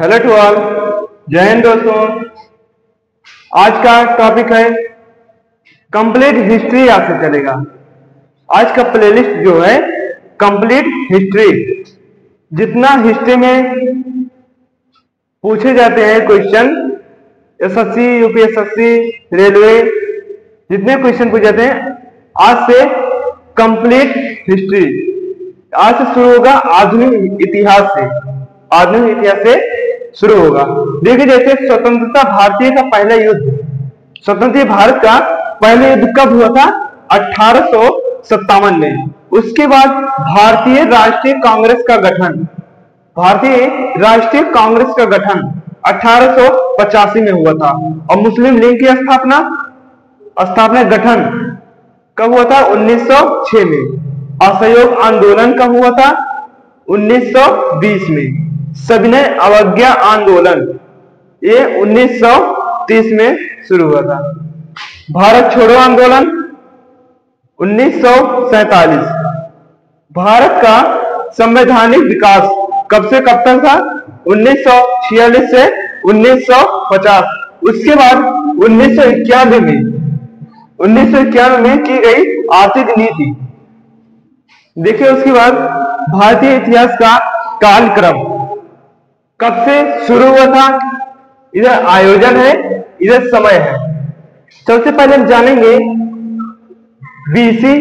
Hello to all, जय हिंद दोस्तों। आज का टॉपिक है कंप्लीट हिस्ट्री। आपसे चलेगा आज का प्लेलिस्ट जो है कंप्लीट हिस्ट्री। जितना हिस्ट्री में पूछे जाते हैं क्वेश्चन, एसएससी, यूपीएसएससी, रेलवे, जितने क्वेश्चन पूछे जाते हैं आज से कंप्लीट हिस्ट्री। आज से शुरू होगा आधुनिक इतिहास से। आधुनिक इतिहास से शुरू होगा। देखिए, जैसे स्वतंत्रता भारतीय का पहला युद्ध, स्वतंत्र भारत का पहला युद्ध कब हुआ था? 1857 में। उसके बाद भारतीय राष्ट्रीय कांग्रेस का गठन, भारतीय राष्ट्रीय कांग्रेस का गठन 1885 में हुआ था। और मुस्लिम लीग की स्थापना गठन कब हुआ था? 1906 में। असहयोग आंदोलन कब हुआ था? 1920 में। सविनय अवज्ञा आंदोलन ये 1930 में शुरू हुआ था। भारत छोड़ो आंदोलन 1947। भारत का संवैधानिक विकास कब से कब तक था? 1946 से 1950। उसके बाद 1991 में की गई आर्थिक नीति। देखिए, उसके बाद भारतीय इतिहास का कालक्रम कब से शुरू हुआ था? इधर आयोजन है, इधर समय है। सबसे पहले हम जानेंगे बीसी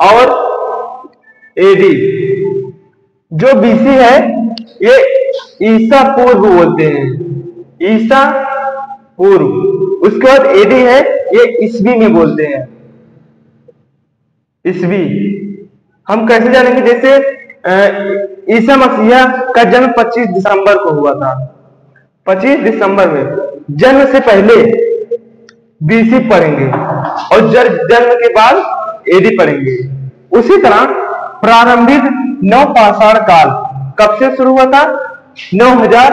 और एडी। जो बीसी है ये ईसा पूर्व बोलते हैं, ईसा पूर्व। उसके बाद एडी है, ये ईस्वी में बोलते हैं, ईस्वी। हम कैसे जानेंगे? जैसे ईसा मसीह का जन्म 25 दिसंबर को हुआ था। 25 दिसंबर में। जन्म से पहले बीसी पढ़ेंगे और जन्म के बाद एडी पढ़ेंगे। उसी तरह प्रारंभिक नवपाषाण काल कब से शुरू हुआ था? 9000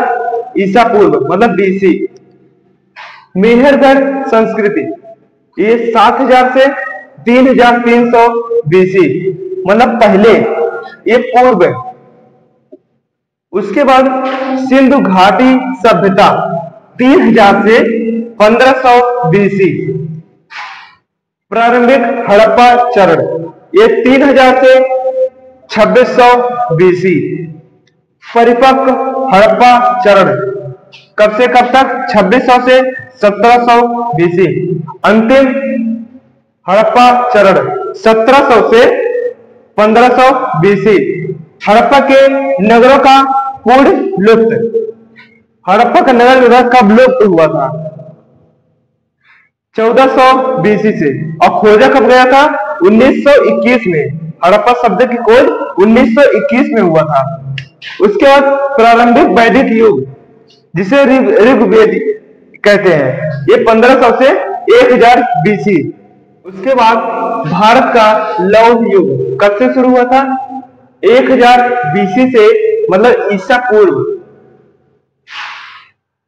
ईसा पूर्व, मतलब बीसी। मेहरगढ़ संस्कृति ये 7000 से 3300 बीसी, मतलब पहले, ये पूर्व है। उसके बाद सिंधु घाटी सभ्यता 3000 से 1500 बीसी। प्रारंभिक हड़प्पा चरण ये 3000 से 2600 बीसी। परिपक्व हड़प्पा चरण कब से कब तक? 2600 से 1700 बीसी। अंतिम हड़प्पा चरण 1700 से 1500 बीसी। हड़प्पा के नगरों का पूर्ण लुप्त। हड़प्पा का नगर विभाग कब लुप्त हुआ था? 1400 बीसी से। और खोजा कब गया था? 1921 में। हड़प्पा शब्द की खोज 1921 में हुआ था। उसके बाद प्रारंभिक वैदिक युग, जिसे ऋग्वेद कहते हैं, ये 1500 से 1000 बीसी। उसके बाद भारत का लौह युग कब से शुरू हुआ था? 1000 बीसी से, मतलब ईसा पूर्व।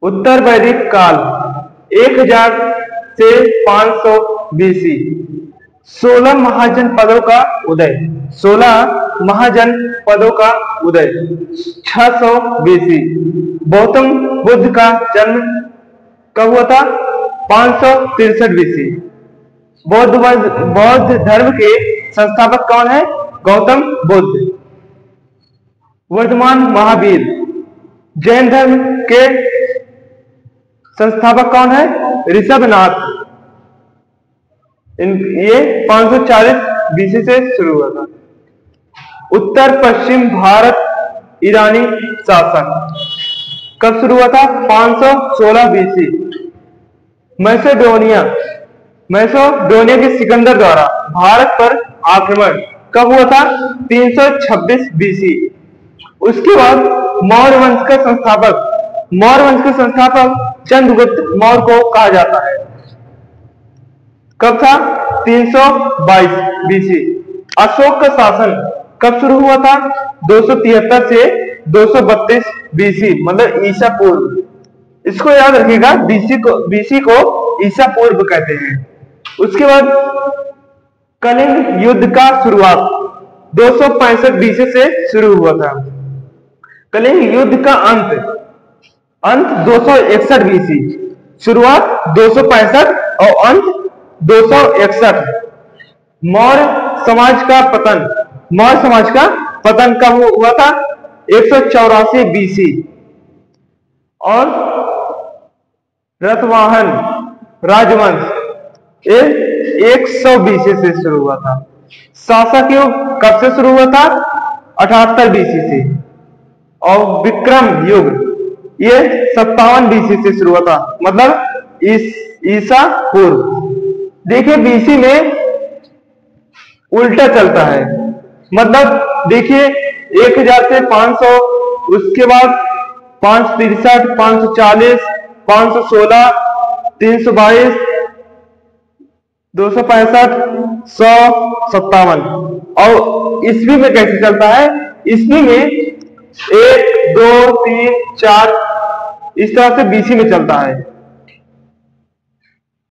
उत्तर वैदिक काल 1000 से 500 बीसी। 16 महाजनपदों का उदय, 16 महाजनपदों का उदय 600 बीसी। गौतम बुद्ध का जन्म कब हुआ था? 563 बीसी। बौद्ध धर्म के संस्थापक कौन है? गौतम बुद्ध। वर्धमान महावीर। जैन धर्म के संस्थापक कौन है? ऋषभनाथ। ये 540 बीसी से शुरू हुआ था। उत्तर पश्चिम भारत ईरानी शासन कब शुरू हुआ था? 516 बीसी। मैसेडोनिया के सिकंदर द्वारा भारत पर आक्रमण कब हुआ था? 326 बीसी। उसके बाद मौर्य वंश के संस्थापक चंद्रगुप्त मौर्य को कहा जाता है। कब था? 322 बीसी। अशोक का शासन कब शुरू हुआ था? 273 से 232 बीसी, मतलब ईसा पूर्व। इसको याद रखिएगा, बीसी को ईसा पूर्व कहते हैं। उसके बाद कलिंग युद्ध का शुरुआत 265 बीसी से शुरू हुआ था। कलिंग युद्ध का अंत अंत 261 बीसी, शुरुआत 265 और अंत 261। मौर्य समाज का पतन, मौर्य समाज का पतन कब हुआ था? 184 बीसी। और रतवाहन राजवंश ये 100 बीसी से शुरू हुआ था। शासक युग कब से शुरू हुआ था? 78 बीसी से। और विक्रम युग ये 57 बीसी से शुरू हुआ था, मतलब ईसा पूर्व। देखिए बीसी में उल्टा चलता है, मतलब देखिए 1000 से 500, उसके बाद 563, 540, 516, 322, 265, 100, 57। और ईस्वी में कैसे चलता है? ईस्वी में 1, 2, 3, 4 इस तरह से बीसी में चलता है।